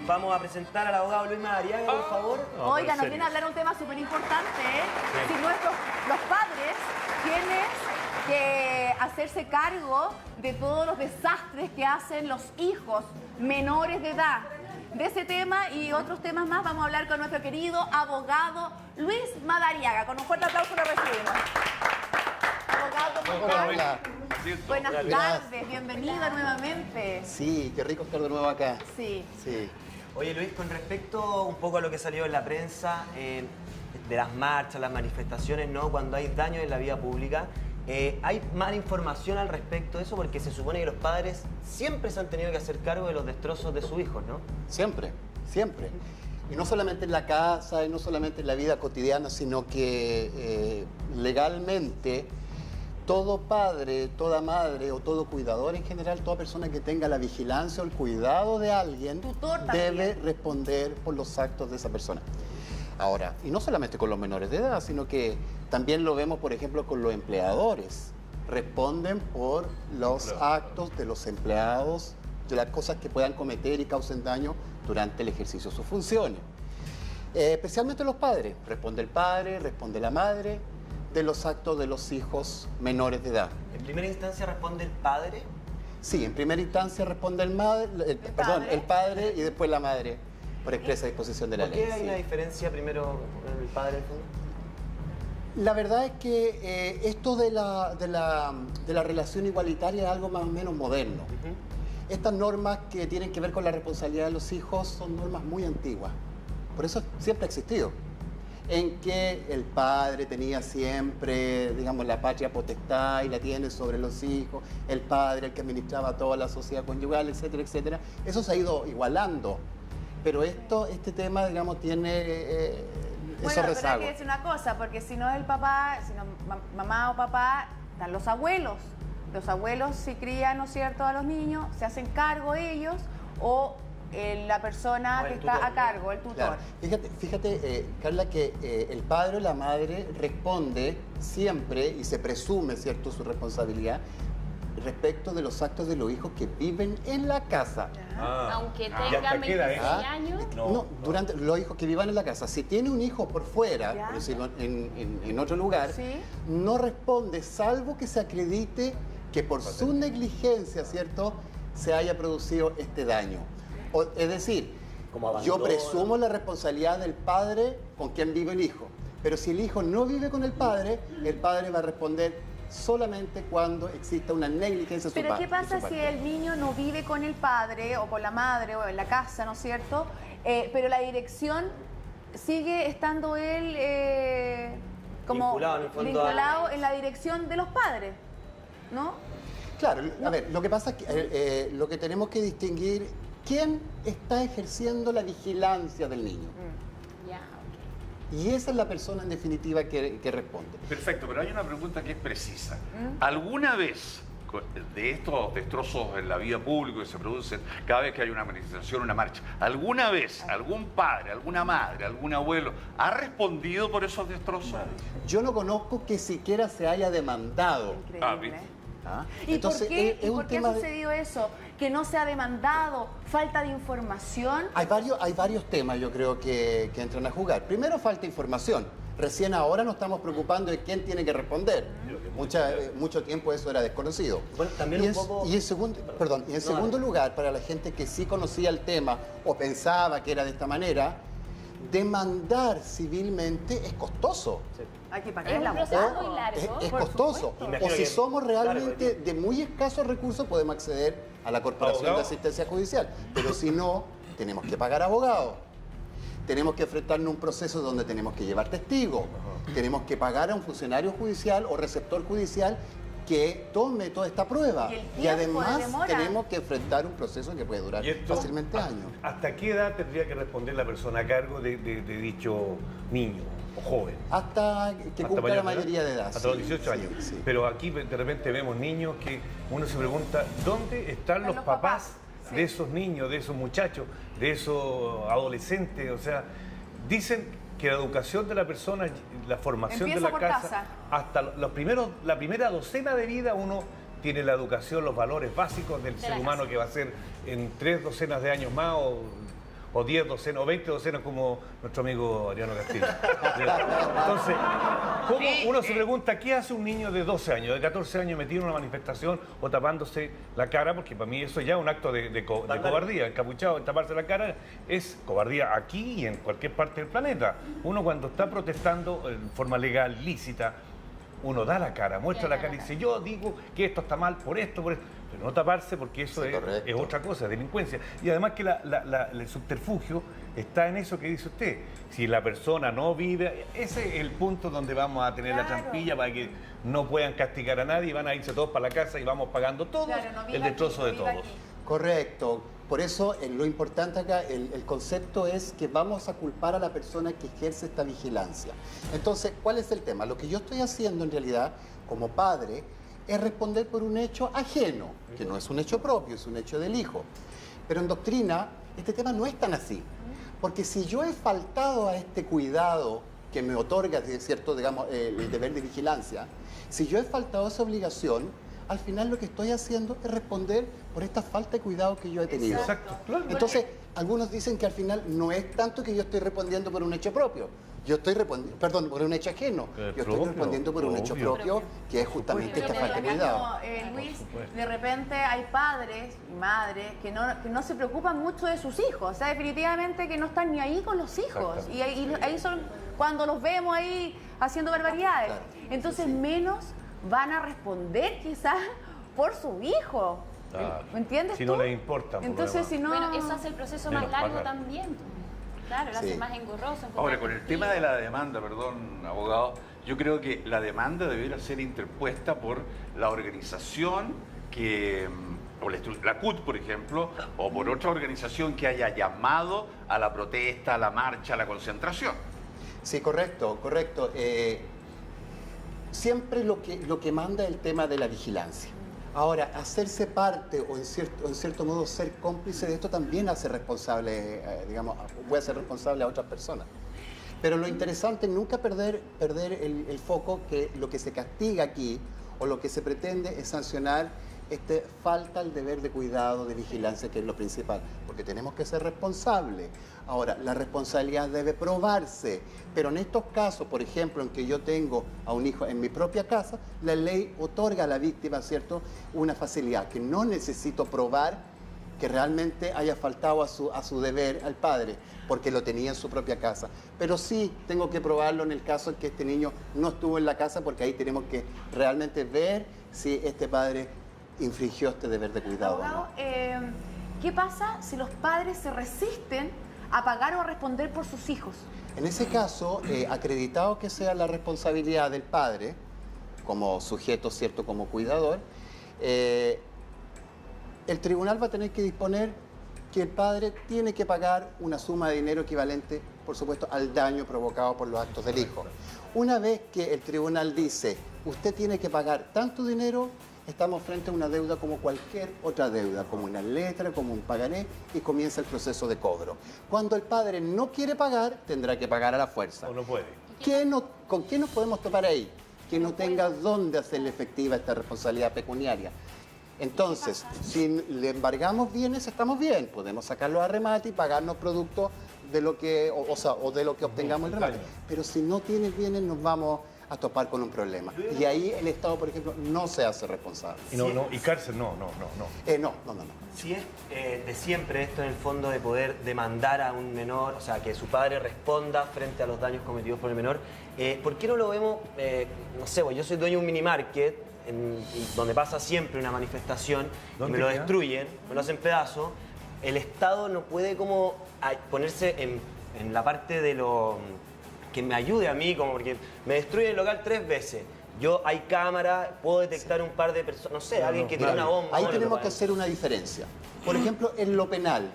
Vamos a presentar al abogado Luis Madariaga, por favor. Oiga, nos viene a hablar un tema súper importante, ¿eh? Si los padres tienen que hacerse cargo de todos los desastres que hacen los hijos menores de edad. De ese tema y otros temas más vamos a hablar con nuestro querido abogado Luis Madariaga. Con un fuerte aplauso lo recibimos. Abogado, ¿cómo está? Hola. Buenas tardes, bienvenido nuevamente. Sí, qué rico estar de nuevo acá. Sí. Sí. Oye, Luis, con respecto un poco a lo que salió en la prensa, de las marchas, las manifestaciones, ¿no? Cuando hay daño en la vida pública, ¿hay mala información al respecto de eso? Porque se supone que los padres siempre se han tenido que hacer cargo de los destrozos de sus hijos, ¿no? Siempre, siempre. Y no solamente en la casa, y no solamente en la vida cotidiana, sino que legalmente todo padre, toda madre o todo cuidador en general, toda persona que tenga la vigilancia o el cuidado de alguien, debe responder por los actos de esa persona. Ahora, y no solamente con los menores de edad, sino que también lo vemos, por ejemplo, con los empleadores. Responden por los actos de los empleados, de las cosas que puedan cometer y causen daño durante el ejercicio de sus funciones. Especialmente los padres. Responde el padre, responde la madre, de los actos de los hijos menores de edad. ¿En primera instancia responde el padre? Sí, en primera instancia responde el padre y después la madre, por expresa disposición de la ley. ¿Por qué hay una diferencia primero en el padre del fondo? La verdad es que esto de la relación igualitaria es algo más o menos moderno. Estas normas que tienen que ver con la responsabilidad de los hijos son normas muy antiguas. Por eso siempre ha existido. En que el padre tenía siempre, digamos, la patria potestad y la tiene sobre los hijos, el padre el que administraba toda la sociedad conyugal, etcétera, etcétera. Eso se ha ido igualando, pero este tema, digamos, tiene esos Bueno, pero hay rezagos. que decir una cosa, porque si no es el papá, si no mamá o papá, están los abuelos. Los abuelos si crían, ¿no es cierto?, a los niños, se hacen cargo ellos o la persona que está a cargo, el tutor. Claro. Fíjate, Carla, que el padre o la madre responde siempre y se presume, ¿cierto?, su responsabilidad respecto de los actos de los hijos que viven en la casa. Aunque tengan 26 años. No, durante los hijos que vivan en la casa. Si tiene un hijo por fuera, por decirlo, en otro lugar, ¿Sí? no responde, salvo que se acredite que por su negligencia, ¿cierto?, se haya producido este daño. Es decir, yo presumo la responsabilidad del padre con quien vive el hijo, pero si el hijo no vive con el padre va a responder solamente cuando exista una negligencia de su Pero parte. ¿qué pasa si el niño no vive con el padre o con la madre o en la casa, ¿no es cierto? Pero la dirección sigue estando él como vinculado en la dirección de los padres, ¿no? Claro, a ver, lo que pasa es que lo que tenemos que distinguir, ¿quién está ejerciendo la vigilancia del niño? Y esa es la persona en definitiva que responde. Perfecto, pero hay una pregunta que es precisa. ¿Alguna vez de estos destrozos en la vida pública que se producen cada vez que hay una manifestación, una marcha, alguna vez algún padre, alguna madre, algún abuelo ha respondido por esos destrozos? Yo no conozco que siquiera se haya demandado. Increíble. ¿Ah? ¿Y Entonces, por qué ha sucedido eso? ¿Que no se ha demandado? ¿Falta de información? Hay varios temas, yo creo, que entran a jugar. Primero, falta información. Recién ahora nos estamos preocupando de quién tiene que responder. Mucho tiempo eso era desconocido. Bueno, también y en segundo lugar, para la gente que sí conocía el tema o pensaba que era de esta manera, demandar civilmente es costoso. Sí. Hay que Es pagar un la proceso muy largo. Es por costoso. supuesto. O si somos realmente de muy escasos recursos, podemos acceder a la Corporación de Asistencia Judicial. Pero si no, tenemos que pagar abogados. Tenemos que enfrentarnos a un proceso donde tenemos que llevar testigos. Tenemos que pagar a un funcionario judicial o receptor judicial que tome toda esta prueba. Y además tenemos que enfrentar un proceso que puede durar fácilmente años. ¿Hasta qué edad tendría que responder la persona a cargo de dicho niño o joven? Hasta que cumpla la mayoría de edad. Hasta los 18 años. Sí. Pero aquí de repente vemos niños que uno se pregunta, ¿dónde están los papás de esos niños, de esos muchachos, de esos adolescentes? O sea, dicen que la educación de la persona, la formación empieza de la casa, hasta la primera docena de vida uno tiene la educación, los valores básicos del ser humano que va a ser en 3 docenas de años más o 10 docenas, o 20 docenas como nuestro amigo Adriano Castillo. Entonces, ¿cómo uno se pregunta qué hace un niño de 12 años, de 14 años metido en una manifestación o tapándose la cara? Porque para mí eso ya es un acto de cobardía. Encapuchado, taparse la cara es cobardía aquí y en cualquier parte del planeta. Uno cuando está protestando en forma legal, lícita, uno da la cara, muestra la cara y dice, yo digo que esto está mal por esto, pero no taparse porque eso es otra cosa, delincuencia. Y además que el subterfugio está en eso que dice usted. Si la persona no vive, ese es el punto donde vamos a tener la trampilla para que no puedan castigar a nadie y van a irse todos para la casa y vamos pagando todos el destrozo de todos. Correcto. Por eso lo importante acá, el concepto es que vamos a culpar a la persona que ejerce esta vigilancia. Entonces, ¿cuál es el tema? Lo que yo estoy haciendo en realidad, como padre, es responder por un hecho ajeno, que no es un hecho propio, es un hecho del hijo. Pero en doctrina, este tema no es tan así. Porque si yo he faltado a este cuidado que me otorga, ¿cierto?, digamos, el deber de vigilancia, si yo he faltado a esa obligación, al final lo que estoy haciendo es responder por esta falta de cuidado que yo he tenido. Exacto, claro. Entonces, algunos dicen que al final no es tanto que yo estoy respondiendo por un hecho propio. Yo estoy respondiendo, perdón, por un hecho ajeno. Yo estoy respondiendo por un hecho propio, que es justamente esta falta de cuidado. Luis, de repente hay padres y madres que no se preocupan mucho de sus hijos. O sea, definitivamente que no están ni ahí con los hijos. Y ahí son cuando los vemos ahí haciendo barbaridades. Claro. Entonces, menos van a responder quizás por su hijo. ¿Me entiendes? Si no les importa. Entonces, si no... Bueno, eso hace el proceso más largo también. Claro, lo hace más engorroso. Ahora, con el tema de la demanda, perdón, abogado, yo creo que la demanda debiera ser interpuesta por la organización que, o la CUT, por ejemplo, o por otra organización que haya llamado a la protesta, a la marcha, a la concentración. Sí, correcto. Siempre lo que manda es el tema de la vigilancia. Ahora, hacerse parte o en cierto modo ser cómplice de esto también hace responsable, puede hacer responsable a otras personas. Pero lo interesante es nunca perder el foco, que lo que se castiga aquí o lo que se pretende es sancionar falta el deber de cuidado, de vigilancia, que es lo principal, porque tenemos que ser responsables. Ahora, la responsabilidad debe probarse, pero en estos casos, por ejemplo, en que yo tengo a un hijo en mi propia casa, la ley otorga a la víctima, ¿cierto?, una facilidad, que no necesito probar que realmente haya faltado a su deber al padre, porque lo tenía en su propia casa. Pero sí tengo que probarlo en el caso en que este niño no estuvo en la casa, porque ahí tenemos que realmente ver si este padre infringió este deber de cuidado. Abogado, ¿qué pasa si los padres se resisten a pagar o a responder por sus hijos? En ese caso, acreditado que sea la responsabilidad del padre, como sujeto, ¿cierto?, como cuidador, el tribunal va a tener que disponer que el padre tiene que pagar una suma de dinero equivalente, por supuesto, al daño provocado por los actos del hijo. Una vez que el tribunal dice, usted tiene que pagar tanto dinero, estamos frente a una deuda como cualquier otra deuda, como una letra, como un pagaré, y comienza el proceso de cobro. Cuando el padre no quiere pagar, tendrá que pagar a la fuerza. O no puede. ¿Con qué nos podemos topar ahí? Que no tenga dónde hacerle efectiva esta responsabilidad pecuniaria. Entonces, si le embargamos bienes, estamos bien. Podemos sacarlo a remate y pagarnos producto de lo que, o de lo que obtengamos el remate. Pero si no tienes bienes, nos vamos a topar con un problema. Y ahí el Estado, por ejemplo, no se hace responsable. Y cárcel, no. No. Si es de siempre esto en el fondo de poder demandar a un menor, o sea, que su padre responda frente a los daños cometidos por el menor, ¿por qué no lo vemos, no sé, yo soy dueño de un minimarket, donde pasa siempre una manifestación, y me lo destruyen, me lo hacen pedazos, el Estado no puede como ponerse en la parte de lo que me ayude a mí, como porque me destruye el local 3 veces. Yo hay cámara, puedo detectar un par de personas, no sé, alguien que tiene una bomba. Ahí tenemos que hacer una diferencia. Por ejemplo, en lo penal,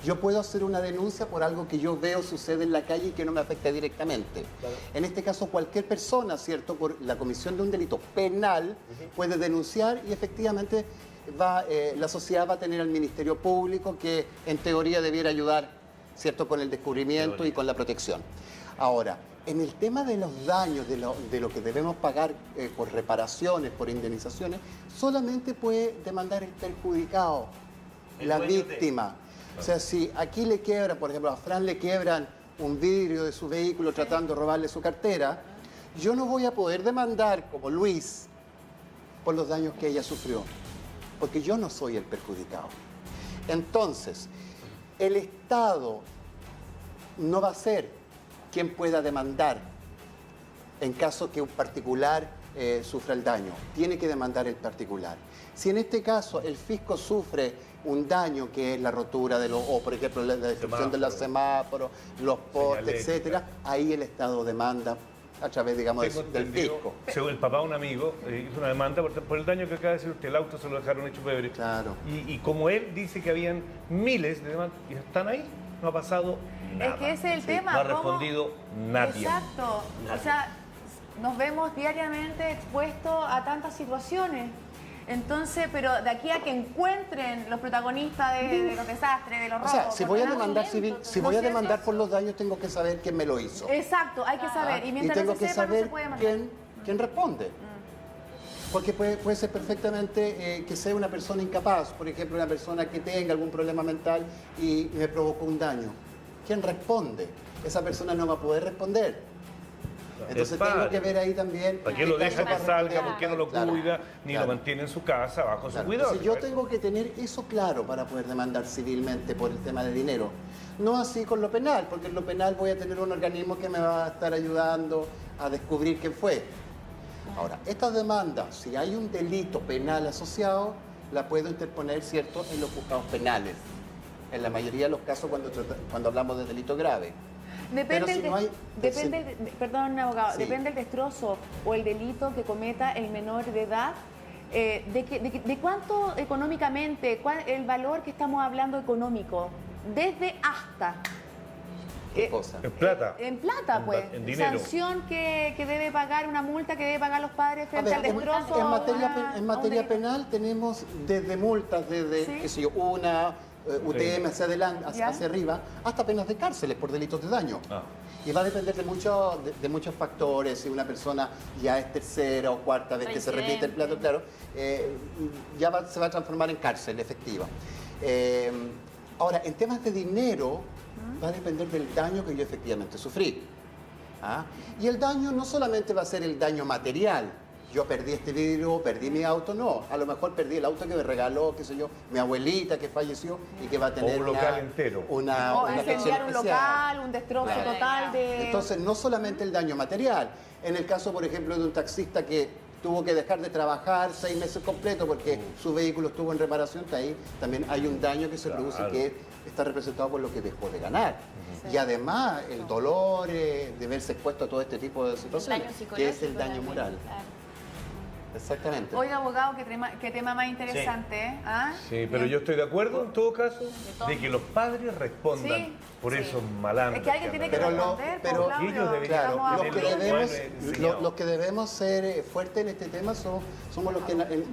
yo puedo hacer una denuncia por algo que yo veo sucede en la calle y que no me afecta directamente. Claro. En este caso, cualquier persona, ¿cierto?, por la comisión de un delito penal, puede denunciar y efectivamente la sociedad va a tener al Ministerio Público, que en teoría debiera ayudar, ¿cierto?, con el descubrimiento y con la protección. Ahora, en el tema de los daños, de lo que debemos pagar por reparaciones, por indemnizaciones, solamente puede demandar el perjudicado, la víctima. O sea, si aquí le quiebran, por ejemplo, a Fran le quiebran un vidrio de su vehículo tratando de robarle su cartera, yo no voy a poder demandar como Luis por los daños que ella sufrió, porque yo no soy el perjudicado. Entonces, el Estado no va a ser quien pueda demandar en caso que un particular sufra el daño. Tiene que demandar el particular. Si en este caso el fisco sufre un daño que es la rotura de los, o por ejemplo la destrucción de los semáforos, los postes, etcétera, ahí el Estado demanda a través, digamos, del fisco. Según el papá de un amigo hizo una demanda por el daño que acaba de decir usted, el auto se lo dejaron hecho pebre. Claro. Y como él dice que habían miles de demandas y están ahí, no ha pasado nada. Es que ese es el tema. No ha ¿cómo? respondido nadie. Exacto. O sea, nos vemos diariamente expuestos a tantas situaciones. Entonces, pero de aquí a que encuentren los protagonistas de los desastres, de los robos. O sea, si voy a demandar civil, si voy a demandar por los daños, tengo que saber quién me lo hizo. Exacto, hay que saber. Y mientras tengo no se que sepa, no se saber puede demandar. quién responde. Porque puede ser perfectamente que sea una persona incapaz, por ejemplo, una persona que tenga algún problema mental y me provocó un daño. ¿Quién responde? Esa persona no va a poder responder. Entonces tengo que ver ahí también... ¿Para qué lo deja que salga? ¿Por qué no lo Claro, cuida? Ni claro. lo mantiene en su casa, bajo su Claro. cuidado. Entonces, yo tengo que tener eso claro para poder demandar civilmente por el tema de dinero. No así con lo penal, porque en lo penal voy a tener un organismo que me va a estar ayudando a descubrir quién fue. Ahora, estas demandas, si hay un delito penal asociado, la puedo interponer, ¿cierto?, en los juzgados penales. En la mayoría de los casos cuando hablamos de delito grave. Depende, Pero si no hay- perdón, abogado, Sí. depende del destrozo o el delito que cometa el menor de edad, de cuánto económicamente, el valor que estamos hablando económico, desde hasta. ¿Qué cosa? En plata. En plata, pues. En dinero. Sanción que debe pagar, una multa que debe pagar los padres A frente ver, al destrozo. en materia, a en un materia delito. penal tenemos desde multas, desde, Sí. qué sé yo, una UTM hacia adelante, Ya. hacia arriba, hasta penas de cárceles por delitos de daño. Ah. Y va a depender de muchos factores, si una persona ya es tercera o cuarta vez que se repite el plato, claro, ya se va a transformar en cárcel efectiva. Ahora, en temas de dinero, va a depender del daño que yo efectivamente sufrí. ¿Ah? Y el daño no solamente va a ser el daño material. Yo perdí este vidrio, perdí mi auto, no. A lo mejor perdí el auto que me regaló, qué sé yo, mi abuelita que falleció y que va a tener un local entero. O una incendiar atención un especial. local, un destrozo Claro. total de... Entonces, no solamente el daño material. En el caso, por ejemplo, de un taxista que tuvo que dejar de trabajar 6 meses completos porque su vehículo estuvo en reparación, ahí también hay un daño que se produce que está representado por lo que dejó de ganar. Y además, el dolor de verse expuesto a todo este tipo de situaciones, que es el daño moral. Exactamente. Oiga, abogado, qué tema más interesante, ¿eh? ¿Ah? Sí, pero yo estoy de acuerdo en todo caso de que los padres respondan Sí, por sí. esos malandros. Es que alguien tiene que Pero responder, pero Claudio. ellos deberían- Claro, Estamos los que, aburridos. debemos, los que debemos ser fuertes en este tema somos los que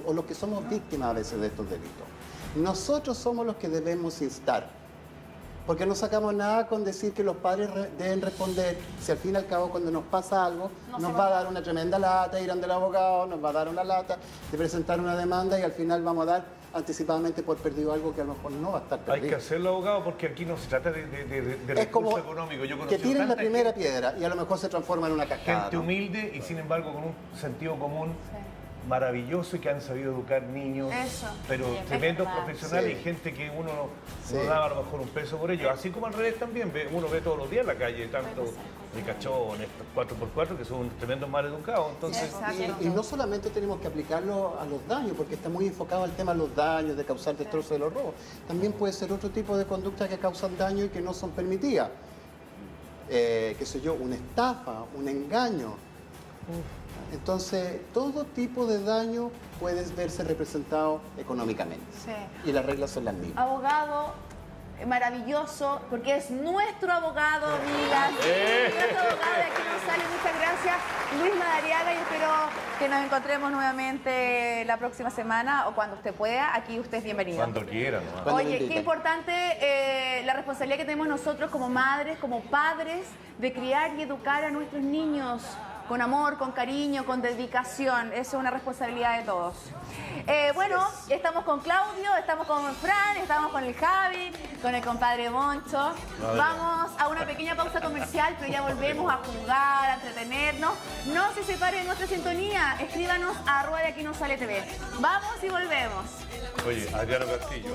o los que somos víctimas a veces de estos delitos. Nosotros somos los que debemos instar. Porque no sacamos nada con decir que los padres deben responder, si al fin y al cabo cuando nos pasa algo, nos va a dar una tremenda lata, ir ante el abogado, nos va a dar una lata de presentar una demanda y al final vamos a dar anticipadamente por perdido algo que a lo mejor no va a estar perdido. Hay que hacerlo, abogado, porque aquí no se trata de Es como recurso económico. Yo que conocí tiren la tanta primera piedra y a lo mejor se transforma en una cascada. gente ¿no? humilde y sin embargo con un sentido común maravilloso y que han sabido educar niños, Eso. pero Sí, es tremendos verdad. profesionales Sí. y gente que uno Sí. no daba a lo mejor un peso por ellos. Así como al revés también, uno ve todos los días en la calle tantos ricachones, 4x4 que son tremendos mal educados. Entonces, Exacto. Y no solamente tenemos que aplicarlo a los daños, porque está muy enfocado al tema de los daños, de causar destrozo de los robos. También puede ser otro tipo de conductas que causan daño y que no son permitidas. Qué sé yo, una estafa, un engaño. Entonces, todo tipo de daño puede verse representado económicamente. Sí. Y las reglas son las mismas. Abogado maravilloso, porque es nuestro abogado, amigas. Nuestro abogado de aquí nos sale. Muchas gracias, Luis Madariaga, y espero que nos encontremos nuevamente la próxima semana o cuando usted pueda. Aquí usted es bienvenido. cuando quieran. ¿no? Cuando me Oye, qué inviten. importante la responsabilidad que tenemos nosotros como madres, como padres, de criar y educar a nuestros niños. con amor, con cariño, con dedicación. Eso es una responsabilidad de todos. Bueno, estamos con Claudio, estamos con Fran, estamos con el Javi, con el compadre Moncho. Vamos a una pequeña pausa comercial, pero ya volvemos a jugar, a entretenernos. No se separen de nuestra sintonía, escríbanos a @deaquinosale TV. Vamos y volvemos. Oye, Adriano Castillo.